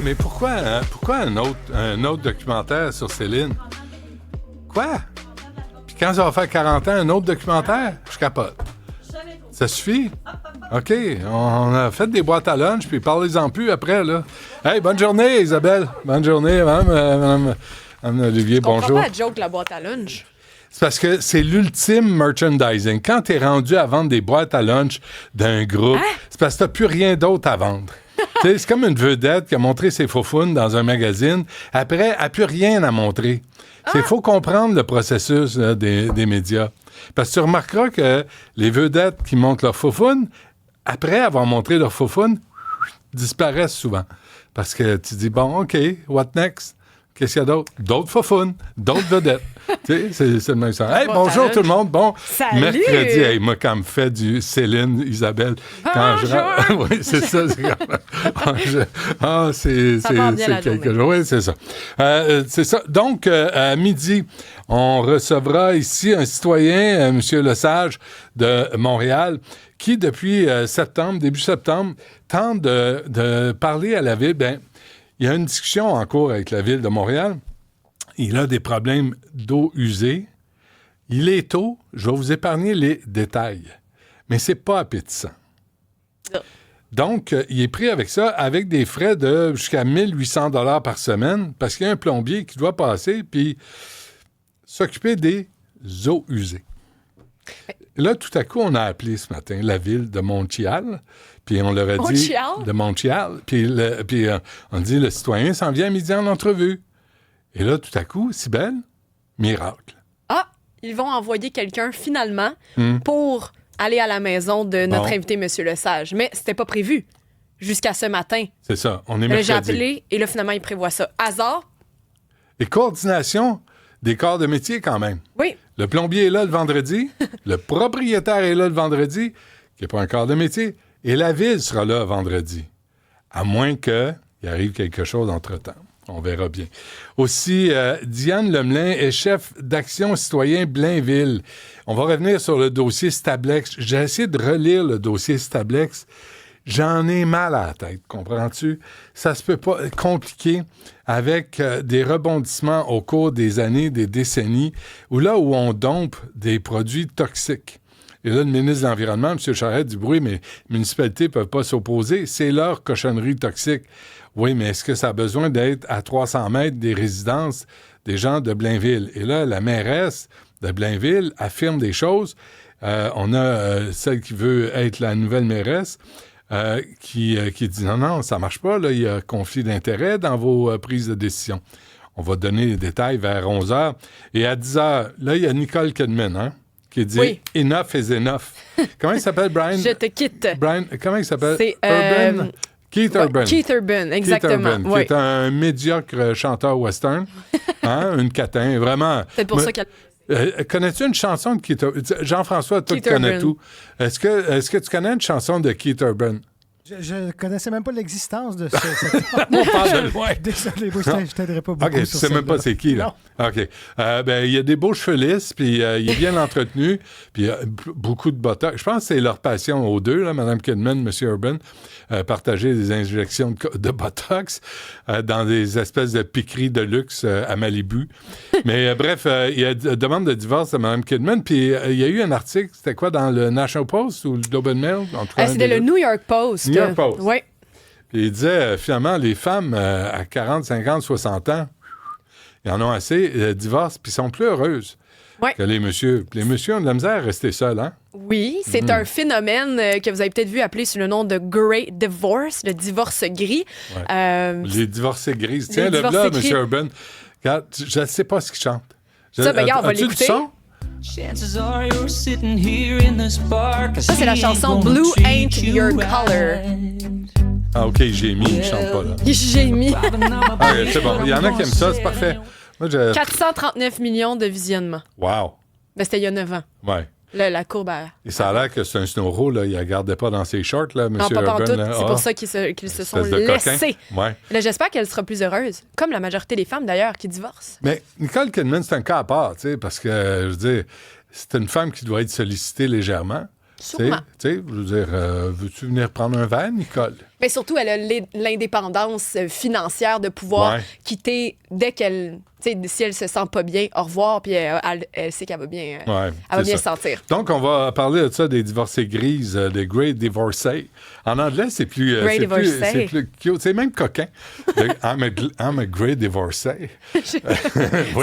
Mais pourquoi un autre documentaire sur Céline? Quoi? Puis quand ça va faire 40 ans, un autre documentaire? Je capote. Ça suffit? OK. On a fait des boîtes à lunch, puis parlez-en plus après, là. Hey, bonne journée, Isabelle. Bonne journée, madame Olivier, bonjour. Je comprends pas la joke de la boîte à lunch. C'est parce que c'est l'ultime merchandising. Quand t'es rendu à vendre des boîtes à lunch d'un groupe, c'est parce que t'as plus rien d'autre à vendre. C'est comme une vedette qui a montré ses faufounes dans un magazine. Après, elle n'a plus rien à montrer. Il faut comprendre le processus là, des médias. Parce que tu remarqueras que les vedettes qui montrent leurs faufounes, après avoir montré leurs faufounes, disparaissent souvent. Parce que tu dis, bon, OK, what next? Qu'est-ce qu'il y a d'autre? D'autres faufounes, d'autres vedettes. Tu sais, c'est le même sens. Hey, bonjour tout le monde. Bon, salut! Mercredi, hey, moi, quand me fait du Céline, Isabelle, quand oui, c'est ça. C'est quelque chose. Oui, c'est ça. C'est ça. Donc, à midi, on recevra ici un citoyen, M. Lesage de Montréal, qui, depuis début septembre, tente de parler à la ville. Bien, il y a une discussion en cours avec la ville de Montréal. Il a des problèmes d'eau usée. Il est tôt. Je vais vous épargner les détails. Mais c'est pas appétissant. Donc, il est pris avec ça, avec des frais de jusqu'à 1800 $ par semaine, parce qu'il y a un plombier qui doit passer puis s'occuper des eaux usées. Là, tout à coup, on a appelé ce matin la ville de Montréal, puis on leur a dit... De Montréal. Puis on dit, le citoyen s'en vient à midi en entrevue. Et là, tout à coup, Cybèle, miracle. Ah, ils vont envoyer quelqu'un, finalement, pour aller à la maison de notre invité, M. Lesage. Mais c'était pas prévu jusqu'à ce matin. C'est ça, on est mercredi. J'ai appelé, et là, finalement, il prévoit ça. Hasard? Et coordination des corps de métier, quand même. Oui. Le plombier est là le vendredi, le propriétaire est là le vendredi, qui n'est pas un corps de métier, et la ville sera là vendredi. À moins qu'il arrive quelque chose entre-temps. On verra bien. Aussi, Diane Lemelin est chef d'Action citoyen Blainville. On va revenir sur le dossier Stablex. J'ai essayé de relire le dossier Stablex. J'en ai mal à la tête, comprends-tu? Ça se peut pas compliqué avec des rebondissements au cours des années, des décennies, où on dompe des produits toxiques. Et là, le ministre de l'Environnement, M. Charest, dit « Oui, mais les municipalités ne peuvent pas s'opposer. C'est leur cochonnerie toxique. » Oui, mais est-ce que ça a besoin d'être à 300 mètres des résidences des gens de Blainville? Et là, la mairesse de Blainville affirme des choses. On a celle qui veut être la nouvelle mairesse qui dit « Non, ça marche pas. Là, il y a conflit d'intérêts dans vos prises de décision. » On va donner les détails vers 11 h. Et à 10 h, là, il y a Nicole Kidman, qui dit « Enough is enough ». Comment il s'appelle, Brian? Je te quitte. Brian, comment il s'appelle? C'est Urban? Keith Urban. Keith Urban, exactement. Keith Urban, qui est un médiocre chanteur western. Un catin, vraiment. C'est pour ça qu'elle... connais-tu une chanson de Keith Urban? Jean-François, toi, tu connais tout. Est-ce que tu connais une chanson de Keith Urban? Je ne connaissais même pas l'existence de On parle de loin. Désolé, je t'aiderai pas beaucoup. OK, tu ne sais même pas c'est qui, là. Non. OK. Il y a des beaux cheveux lisses, puis il est bien entretenu, puis beaucoup de botox. Je pense que c'est leur passion aux deux, là, Mme Kidman, M. Urban, partager des injections de botox dans des espèces de piqueries de luxe à Malibu. Mais bref, il y a une demande de divorce de Mme Kidman, puis il y a eu un article, c'était quoi, dans le National Post ou le Globe and Mail? C'était le New York Post. New York Post. Oui. Puis il disait, finalement, les femmes à 40, 50, 60 ans, ils en ont assez, divorcent, puis sont plus heureuses que les messieurs. Les messieurs ont de la misère à rester seuls, hein? Oui, c'est un phénomène que vous avez peut-être vu appeler sous le nom de Grey Divorce, le divorce gris. Ouais. Les divorcés gris. Tiens, le là, M. Urban. Regarde, je ne sais pas ce qu'il chante. Ça, regarde, on va l'écouter. Ça, c'est la chanson Blue Ain't Your Color. Ah, OK, Jamie, il ne chante pas, là. Jamie. C'est bon, il y en a qui aiment ça, c'est parfait. Moi, 439 millions de visionnements. Wow. Ben, c'était il y a 9 ans. Ouais. La courbe à... Et ça a l'air que c'est un snowro, là. Il ne la gardait pas dans ses shorts, là, M. Urban. Non, pas pantoute. Là. C'est pour ça qu'ils se sont laissés. Ouais. Là, j'espère qu'elle sera plus heureuse. Comme la majorité des femmes, d'ailleurs, qui divorcent. Mais Nicole Kidman, c'est un cas à part, tu sais, parce que, je veux dire, c'est une femme qui doit être sollicitée légèrement. Sûrement. Tu sais, je veux dire, veux-tu venir prendre un verre, Nicole? Mais surtout, elle a l'indépendance financière de pouvoir quitter dès qu'elle... Si elle se sent pas bien, au revoir, puis elle sait qu'elle va bien, elle va bien se sentir. Donc, on va parler de ça, des divorcées grises, des Great Divorcés. En anglais, c'est plus cute. C'est même coquin. I'm a Great Divorcé. C'est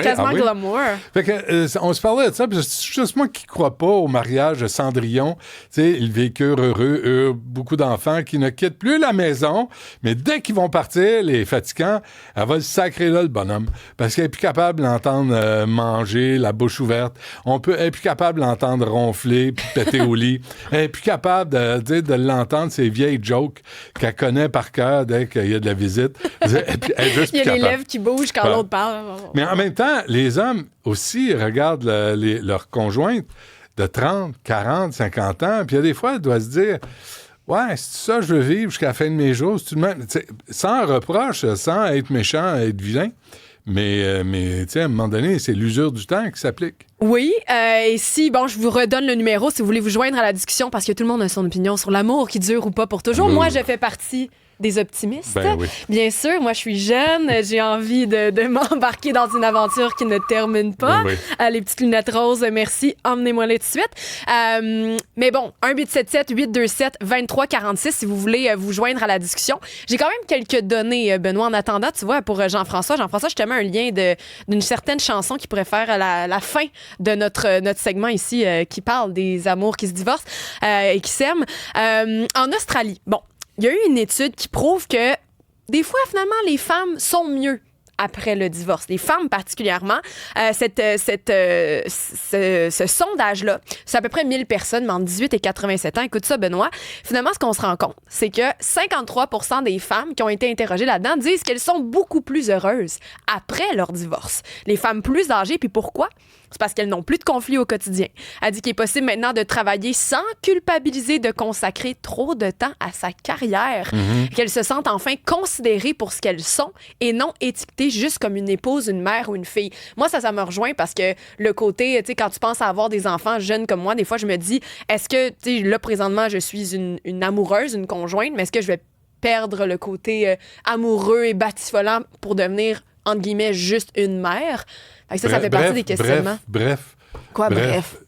quasiment glamour. Fait que, on se parlait de ça, puis c'est juste moi qui crois pas au mariage de Cendrillon. Tu sais, ils vécurent heureux, beaucoup d'enfants qui ne quittent plus la maison, mais dès qu'ils vont partir, les fatigants, elle va le sacrer là, le bonhomme. Parce qu'elle n'est plus capable d'entendre manger, la bouche ouverte. Elle n'est plus capable d'entendre ronfler puis péter au lit. Elle n'est plus capable de l'entendre, ces vieilles jokes qu'elle connaît par cœur dès qu'il y a de la visite. Elle est juste Il y a les lèvres qui bougent quand l'autre parle. Mais en même temps, les hommes aussi regardent leur conjointe de 30, 40, 50 ans, puis il y a des fois, elle doit se dire... Ouais, c'est ça, je veux vivre jusqu'à la fin de mes jours. Sans reproche, sans être méchant, être vilain. Mais tu sais, à un moment donné, c'est l'usure du temps qui s'applique. Oui, et je vous redonne le numéro si vous voulez vous joindre à la discussion, parce que tout le monde a son opinion sur l'amour qui dure ou pas pour toujours. Moi, je fais partie des optimistes. Ben oui. Bien sûr, moi, je suis jeune, j'ai envie de m'embarquer dans une aventure qui ne termine pas. Ben oui. Les petites lunettes roses, merci, emmenez-moi là tout de suite. Mais bon, 1-877-827-2346 si vous voulez vous joindre à la discussion. J'ai quand même quelques données, Benoît, en attendant, tu vois, pour Jean-François. Jean-François, je te mets un lien d'une certaine chanson qui pourrait faire la fin de notre segment ici qui parle des amours qui se divorcent et qui s'aiment. En Australie, bon, il y a eu une étude qui prouve que des fois, finalement, les femmes sont mieux après le divorce. Les femmes particulièrement. Ce sondage-là, c'est à peu près 1000 personnes, mais entre 18 et 87 ans. Écoute ça, Benoît. Finalement, ce qu'on se rend compte, c'est que 53% des femmes qui ont été interrogées là-dedans disent qu'elles sont beaucoup plus heureuses après leur divorce. Les femmes plus âgées, puis pourquoi? C'est parce qu'elles n'ont plus de conflits au quotidien. Elle dit qu'il est possible maintenant de travailler sans culpabiliser de consacrer trop de temps à sa carrière. Qu'elles se sentent enfin considérées pour ce qu'elles sont et non étiquetées juste comme une épouse, une mère ou une fille. Moi, ça me rejoint parce que le côté, tu sais, quand tu penses à avoir des enfants jeunes comme moi, des fois, je me dis, est-ce que, tu sais, là, présentement, je suis une amoureuse, une conjointe, mais est-ce que je vais perdre le côté amoureux et batifolant pour devenir, entre guillemets, juste une mère? Ça fait partie des questionnements. Bref.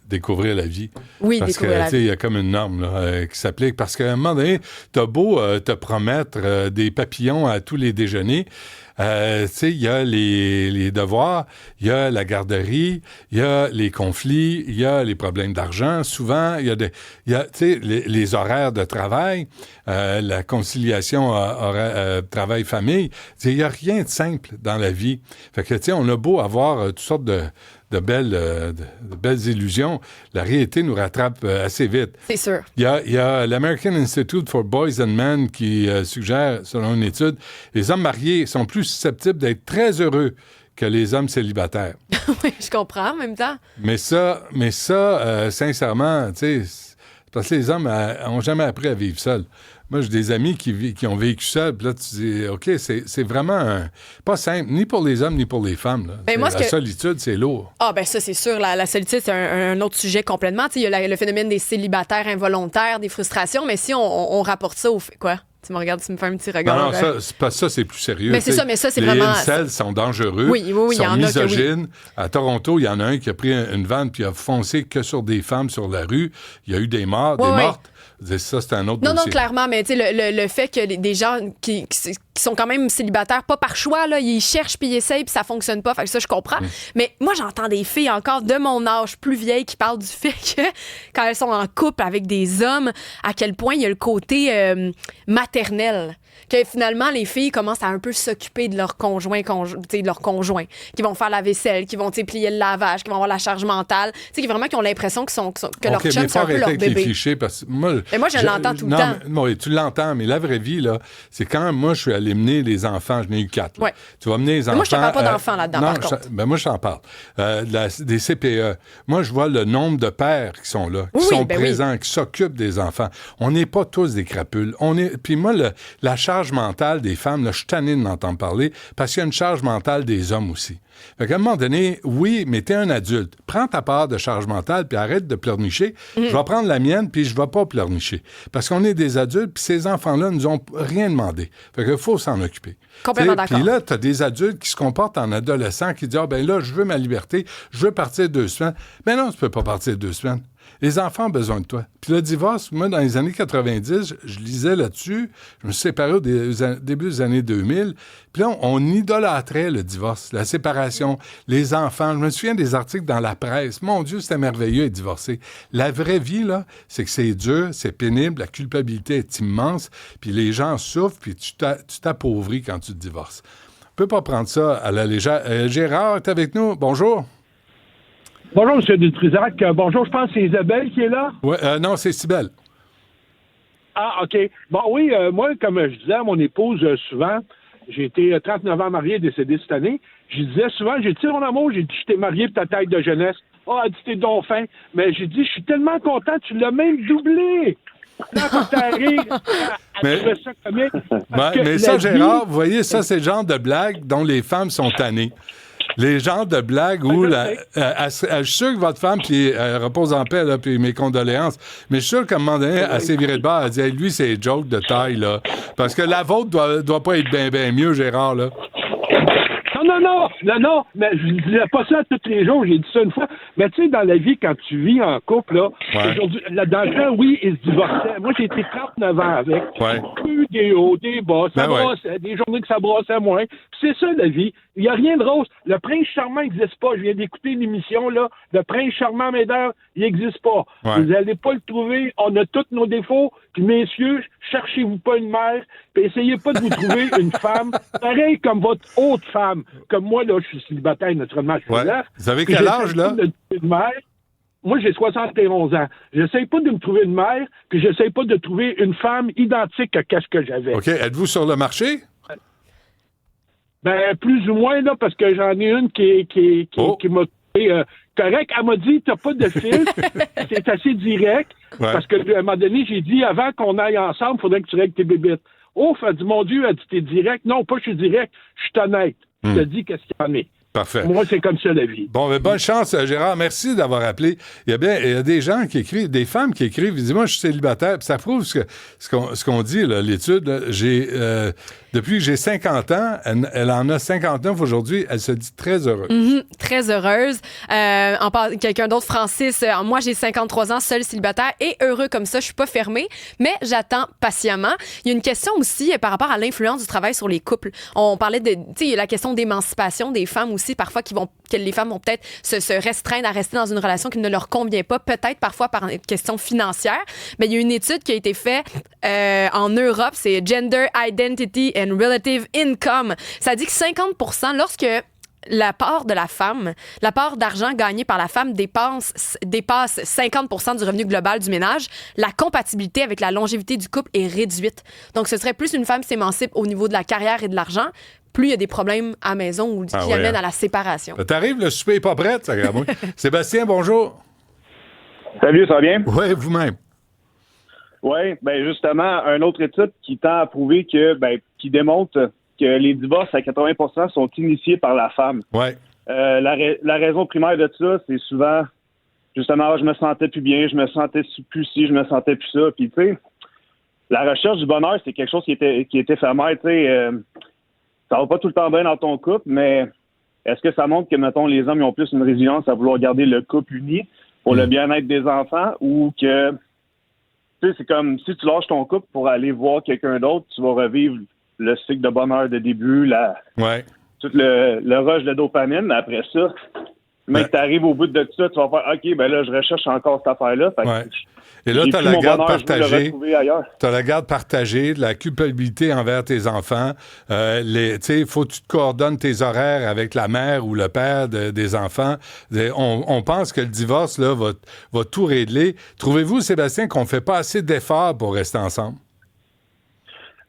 Découvrir la vie. Oui, parce découvrir la vie. Il y a comme une norme là, qui s'applique. Parce qu'à un moment donné, t'as beau te promettre des papillons à tous les déjeuners. Il y a les devoirs, il y a la garderie, il y a les conflits, il y a les problèmes d'argent. Souvent, il y a les horaires de travail, la conciliation travail-famille. Il n'y a rien de simple dans la vie. Fait que, on a beau avoir toutes sortes de belles illusions, la réalité nous rattrape assez vite. C'est sûr. Il y a l'American Institute for Boys and Men qui suggère, selon une étude, les hommes mariés sont plus susceptibles d'être très heureux que les hommes célibataires. Oui, je comprends en même temps. Mais ça, sincèrement, tu sais, parce que les hommes n'ont jamais appris à vivre seuls. Moi, j'ai des amis qui ont vécu seuls, puis là, tu dis, OK, c'est vraiment pas simple, ni pour les hommes, ni pour les femmes. Là. Ben, solitude, c'est lourd. Ah, ben ça, c'est sûr. La solitude, c'est un autre sujet complètement. Il y a le phénomène des célibataires involontaires, des frustrations, mais si on rapporte ça au fait... Quoi? Tu me regardes, tu me fais un petit regard. Non, ça, c'est plus sérieux. Mais c'est vraiment... Les incels sont dangereux, oui, sont y en misogynes. A que oui. À Toronto, il y en a un qui a pris une vanne puis a foncé que sur des femmes sur la rue. Il y a eu des morts, des mortes. Ça, c'est un autre dossier. Non, clairement, mais tu sais, le fait que des gens qui sont quand même célibataires, pas par choix, là, ils cherchent puis ils essayent puis ça fonctionne pas. Fait que ça, je comprends. Mais moi, j'entends des filles encore de mon âge, plus vieilles, qui parlent du fait que quand elles sont en couple avec des hommes, à quel point il y a le côté maternel. Que finalement, les filles commencent à un peu s'occuper de leur conjoint, qui vont faire la vaisselle, qui vont plier le lavage, qui vont avoir la charge mentale. Tu sais, vraiment qui ont l'impression que leur chum, c'est un peu leur bébé. Les clichés, parce que moi, je l'entends tout le temps. Oui, tu l'entends, mais la vraie vie, là, c'est quand moi, je suis allé mener les enfants, j'en ai eu 4. Là. Ouais. Tu vas mener les enfants... Moi, je te parle pas d'enfants là-dedans, par contre. Moi, je t'en parle. Des CPE. Moi, je vois le nombre de pères qui sont là, qui sont présents, qui s'occupent des enfants. On n'est pas tous des crapules. Puis moi, la charge mentale des femmes, là, je suis tanné d'en entendre parler, parce qu'il y a une charge mentale des hommes aussi. Fait qu'à un moment donné, oui, mais t'es un adulte. Prends ta part de charge mentale, puis arrête de pleurnicher. Je vais prendre la mienne, puis je vais pas pleurnicher. pleurnicher. Parce qu'on est des adultes, puis ces enfants-là nous ont rien demandé. Fait qu'il faut s'en occuper. Complètement d'accord. Puis là, tu as des adultes qui se comportent en adolescents qui disent « Ah, ben là, je veux ma liberté, je veux partir 2 semaines. » Ben non, tu peux pas partir 2 semaines. Les enfants ont besoin de toi. Puis le divorce, moi, dans les années 90, je lisais là-dessus, je me suis séparé au début des années 2000, puis là, on idolâtrait le divorce, la séparation, les enfants. Je me souviens des articles dans la presse. Mon Dieu, c'était merveilleux d'être divorcé. La vraie vie, là, c'est que c'est dur, c'est pénible, la culpabilité est immense, puis les gens souffrent, puis tu t'appauvris quand tu te divorces. On peut pas prendre ça à la légère. Gérard est avec nous. Bonjour. Bonjour, M. Dutrisac. Bonjour, je pense que c'est Isabelle qui est là. Ouais, non, c'est Cybèle. Ah, OK. Bon, oui, moi, comme je disais à mon épouse souvent, j'ai été 39 ans marié, décédé cette année. Je disais souvent, j'ai dit, mon amour, j'ai dit, je t'ai marié pour ta taille de jeunesse. Ah, elle dit, t'es donc fin. Mais j'ai dit, je suis tellement content, tu l'as même doublé. Non, quand t'arrives, elle trouvait ça comique. Mais ça, Gérard, vous voyez, ça, c'est le genre de blague dont les femmes sont tannées. Les genres de blagues où je suis sûr que votre femme, puis repose en paix, là, puis mes condoléances, mais je suis sûr qu'à un moment donné, elle s'est virée de bord, elle dit hey, lui, c'est joke de taille, là. Parce que la vôtre doit pas être bien mieux, Gérard, là. Non, mais je ne disais pas ça tous les jours, j'ai dit ça une fois. Mais tu sais, dans la vie, quand tu vis en couple, là, aujourd'hui, dans le temps, oui, ils se divorçaient. Moi, j'ai été 39 ans avec. Plus des hauts, des bas, ça brossait, des journées que ça brossait moins. Puis c'est ça, la vie. Il n'y a rien de rose. Le prince charmant n'existe pas. Je viens d'écouter l'émission, là. Le prince charmant, mesdames, il n'existe pas. Vous n'allez pas le trouver. On a tous nos défauts. Puis, messieurs, cherchez-vous pas une mère. Puis, essayez pas de vous trouver une femme pareille comme votre autre femme. Comme moi, là, je suis célibataire, naturellement, je suis là. Vous avez quel âge, là? Moi, j'ai 71 ans. J'essaye pas de me trouver une mère, puis j'essaye pas de trouver une femme identique à ce que j'avais. OK. Êtes-vous sur le marché? Ben, plus ou moins, là, parce que j'en ai une qui m'a trouvé correct. Elle m'a dit, t'as pas de fil. C'est assez direct. Parce que, à un moment donné, j'ai dit, avant qu'on aille ensemble, il faudrait que tu règles tes bébites. Oh, elle dit, mon Dieu, elle dit, t'es direct. Non, pas je suis direct. Je suis honnête. Je te dis qu'est-ce qu'il y en est. Parfait. Moi, c'est comme ça la vie. Bon, mais bonne chance, Gérard. Merci d'avoir appelé. Il y a des gens qui écrivent, des femmes qui écrivent, ils disent, moi, je suis célibataire. Puis ça prouve ce qu'on dit, là, l'étude. Là, depuis que j'ai 50 ans, elle en a 59 aujourd'hui, elle se dit très heureuse. Très heureuse. Quelqu'un d'autre, Francis, moi, j'ai 53 ans, seul célibataire et heureux comme ça. Je suis pas fermée, mais j'attends patiemment. Il y a une question aussi par rapport à l'influence du travail sur les couples. On parlait de, tu sais, il y a la question d'émancipation des femmes aussi, parfois que les femmes vont peut-être se restreindre à rester dans une relation qui ne leur convient pas, peut-être parfois par une question financière. Mais il y a une étude qui a été faite en Europe, c'est Gender Identity and Relative Income. Ça dit que 50%, lorsque la part de la femme, la part d'argent gagné par la femme dépasse 50% du revenu global du ménage, la compatibilité avec la longévité du couple est réduite. Donc, ce serait plus une femme s'émancipe au niveau de la carrière et de l'argent, plus il y a des problèmes à la maison ou qui amènent à la séparation. T'arrives, le souper n'est pas prêt, ça grave. Sébastien, bonjour. Salut, ça va bien? Oui, vous-même. Oui, ben justement, une autre étude qui tend à prouver qui démontre que les divorces à 80% sont initiés par la femme. Ouais. La raison primaire de ça, c'est souvent, justement, je me sentais plus bien, je me sentais plus ci, je me sentais plus ça. Puis, tu sais, la recherche du bonheur, c'est quelque chose qui est éphémère. Tu sais, ça va pas tout le temps bien dans ton couple, mais est-ce que ça montre que, mettons, les hommes ils ont plus une résilience à vouloir garder le couple uni pour le bien-être des enfants ou que, tu sais, c'est comme si tu lâches ton couple pour aller voir quelqu'un d'autre, tu vas revivre le cycle de bonheur de début, tout le rush de dopamine, mais après ça, mais que tu arrives au bout de tout ça, tu vas faire OK, ben là, je recherche encore cette affaire-là. Et là, tu as la garde partagée. Tu as la garde partagée, de la culpabilité envers tes enfants. Tu sais, il faut que tu te coordonnes tes horaires avec la mère ou le père des enfants. On pense que le divorce là, va tout régler. Trouvez-vous, Sébastien, qu'on ne fait pas assez d'efforts pour rester ensemble?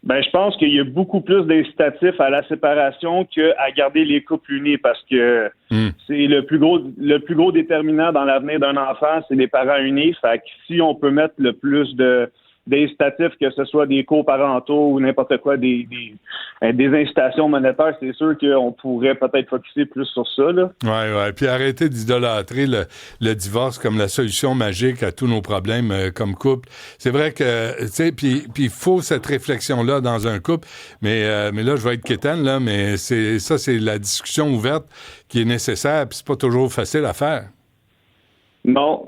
Ben, je pense qu'il y a beaucoup plus d'incitatifs à la séparation qu'à garder les couples unis parce que c'est le plus gros déterminant dans l'avenir d'un enfant, c'est les parents unis. Fait que si on peut mettre le plus de d'incitatifs, que ce soit des coparentaux ou n'importe quoi, des incitations monétaires, c'est sûr qu'on pourrait peut-être focuser plus sur ça. Oui. Puis arrêter d'idolâtrer le divorce comme la solution magique à tous nos problèmes comme couple. C'est vrai que, tu sais, puis il faut cette réflexion-là dans un couple. Mais là, je vais être quétaine, là, mais c'est la discussion ouverte qui est nécessaire, puis c'est pas toujours facile à faire. Non,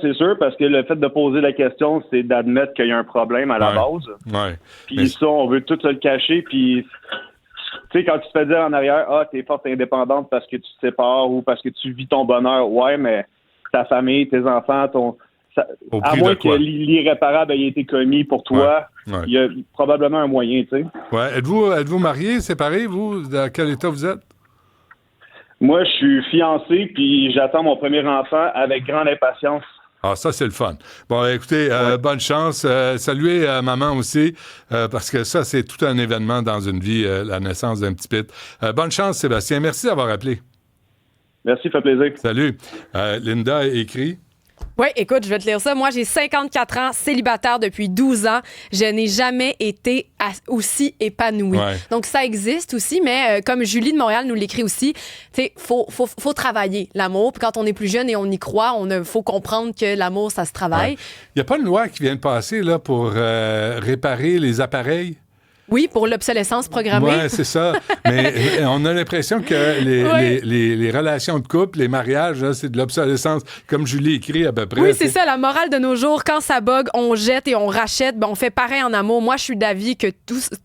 c'est sûr, parce que le fait de poser la question, c'est d'admettre qu'il y a un problème à la base. Ouais. Puis ça, on veut tout se le cacher, puis tu sais, quand tu te fais dire en arrière, t'es forte et indépendante parce que tu te sépares ou parce que tu vis ton bonheur, ouais, mais ta famille, tes enfants, à moins que l'irréparable ait été commis pour toi, il y a probablement un moyen, tu sais. Ouais. Êtes-vous mariés, séparés, vous? Dans quel état vous êtes? Moi, je suis fiancé, puis j'attends mon premier enfant avec grande impatience. Ah, ça, c'est le fun. Bon, écoutez, bonne chance. Saluez maman aussi, parce que ça, c'est tout un événement dans une vie, la naissance d'un petit pit. Bonne chance, Sébastien. Merci d'avoir appelé. Merci, ça fait plaisir. Salut. Linda écrit... Oui, écoute, je vais te lire ça. Moi, j'ai 54 ans, célibataire depuis 12 ans. Je n'ai jamais été aussi épanouie. Ouais. Donc, ça existe aussi, mais comme Julie de Montréal nous l'écrit aussi, tu sais, faut travailler l'amour. Puis quand on est plus jeune et on y croit, faut comprendre que l'amour, ça se travaille. Il n'y a pas une loi qui vient de passer là, pour réparer les appareils? Oui, pour l'obsolescence programmée. Oui, c'est ça. Mais on a l'impression que les relations de couple, les mariages, là, c'est de l'obsolescence, comme Julie écrit à peu près. Oui, c'est ça. La morale de nos jours, quand ça bug, on jette et on rachète. Ben, on fait pareil en amour. Moi, je suis d'avis que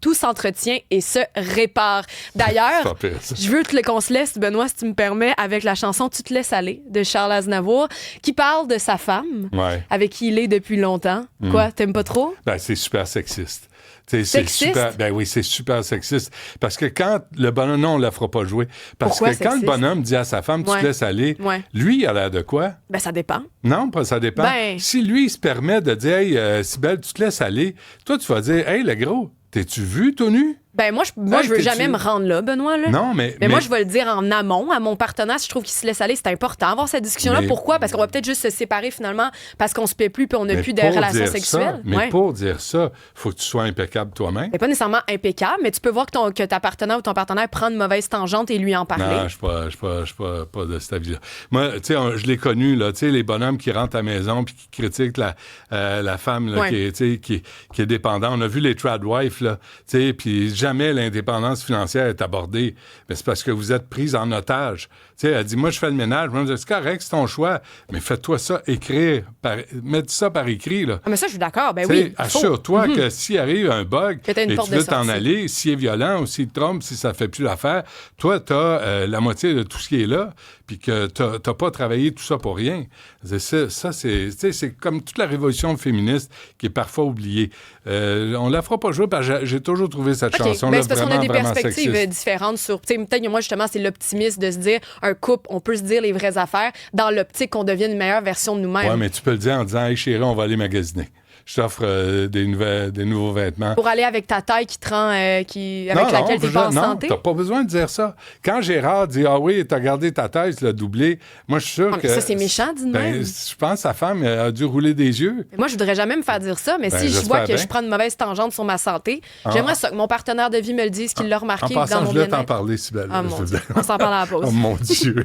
tout s'entretient et se répare. D'ailleurs, je veux qu'on se laisse, Benoît, si tu me permets, avec la chanson « Tu te laisses aller » de Charles Aznavour, qui parle de sa femme, avec qui il est depuis longtemps. Quoi, t'aimes pas trop? Ben, c'est super sexiste. Sexiste? C'est super sexiste. Parce que quand le bonhomme, non, on ne la fera pas jouer. Parce Pourquoi que quand sexiste? le bonhomme dit à sa femme, tu te laisses aller, lui, il a l'air de quoi? Ben, ça dépend. Non, pas ça dépend. Si lui, il se permet de dire, hey, Cybèle, tu te laisses aller, toi, tu vas dire, hey, le gros, t'es-tu vu, tout nu? Ben moi, je veux jamais me rendre là, Benoît. Là. Non, mais moi, je vais le dire en amont à mon partenaire. Si je trouve qu'il se laisse aller, c'est important d'avoir cette discussion-là. Pourquoi? Parce qu'on va peut-être juste se séparer finalement parce qu'on se plaît plus puis on n'a plus de relations sexuelles. Pour dire ça, il faut que tu sois impeccable toi-même. Mais pas nécessairement impeccable, mais tu peux voir que ta partenaire ou ton partenaire prend une mauvaise tangente et lui en parler. Non, je suis pas de cet avis-là. Moi, tu sais, je l'ai connu, là, tu sais, les bonhommes qui rentrent à la maison puis qui critiquent la femme là, qui est dépendante. On a vu les tradwives, là, tu sais, puis jamais l'indépendance financière est abordée, mais c'est parce que vous êtes prise en otage. Tu sais, elle dit, moi, je fais le ménage. Moi, je dis, c'est correct, c'est ton choix, mais fais-toi ça écrire. Mets ça par écrit, là. Ah, mais ça, je suis d'accord. Ben t'sais, oui. Assure-toi que s'il arrive un bug et tu veux t'en sortie. aller, s'il est violent ou s'il te trompe, si ça fait plus l'affaire, toi, t'as la moitié de tout ce qui est là, puis que t'as pas travaillé tout ça pour rien. C'est comme toute la révolution féministe qui est parfois oubliée. On la fera pas jouer parce que j'ai toujours trouvé cette chanson-là c'est parce qu'on a des perspectives sexiste. différentes sur... Peut-être moi, justement, c'est l'optimisme de se dire, un couple, on peut se dire les vraies affaires dans l'optique qu'on devienne une meilleure version de nous-mêmes. Oui, mais tu peux le dire en disant, « Hey, chérie, on va aller magasiner. Je t'offre des nouveaux vêtements. » Pour aller avec ta taille qui te rend... avec laquelle t'es pas en santé? Non, t'as pas besoin de dire ça. Quand Gérard dit, « Ah oui, t'as gardé ta taille, tu l'as doublé. » Moi, je suis sûr que... Ça, c'est méchant, dis même. Je pense que sa femme a dû rouler des yeux. Moi, je voudrais jamais me faire dire ça, mais si je vois que je prends une mauvaise tangente sur ma santé, j'aimerais ça que mon partenaire de vie me le dise, qu'il l'a remarqué en passant, dans mon je voulais bien-être. t'en parler, Cybèle. Ah, mon Dieu. On s'en parle à la pause. Oh mon Dieu.